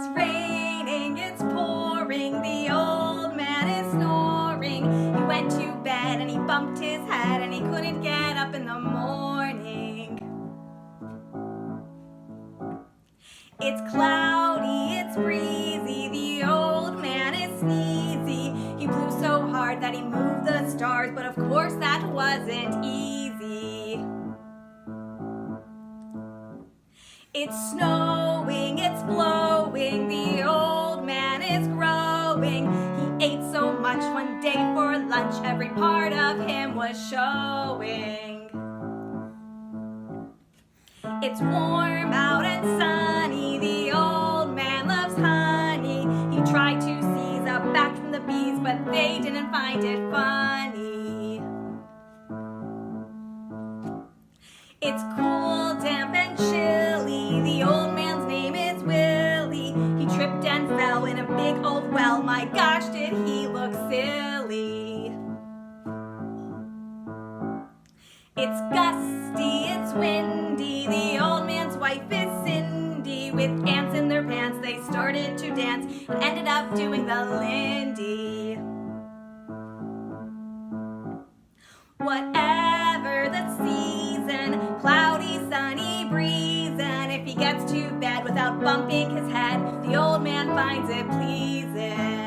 It's raining, it's pouring, the old man is snoring. He went to bed and he bumped his head and he couldn't get up in the morning. It's cloudy, it's breezy, the old man is sneezy. He blew so hard that he moved the stars, but of course that wasn't easy. It's snowing, it's blowing, the old man is growing. He ate so much one day for lunch, every part of him was showing. It's warm out and sunny, the old man loves honey. He tried to seize a back from the bees, but they didn't find it funny. It's cool, damp, and chilly, the old man's name is Willy. He tripped and fell in a big old well, my gosh did he look silly. It's gusty, it's windy, the old man's wife is Cindy. With ants in their pants they started to dance and ended up doing the Lindy. Whatever the season, cloudy, sunny, breezin', if he gets to bed without bumping his head, the old man finds it pleasin'.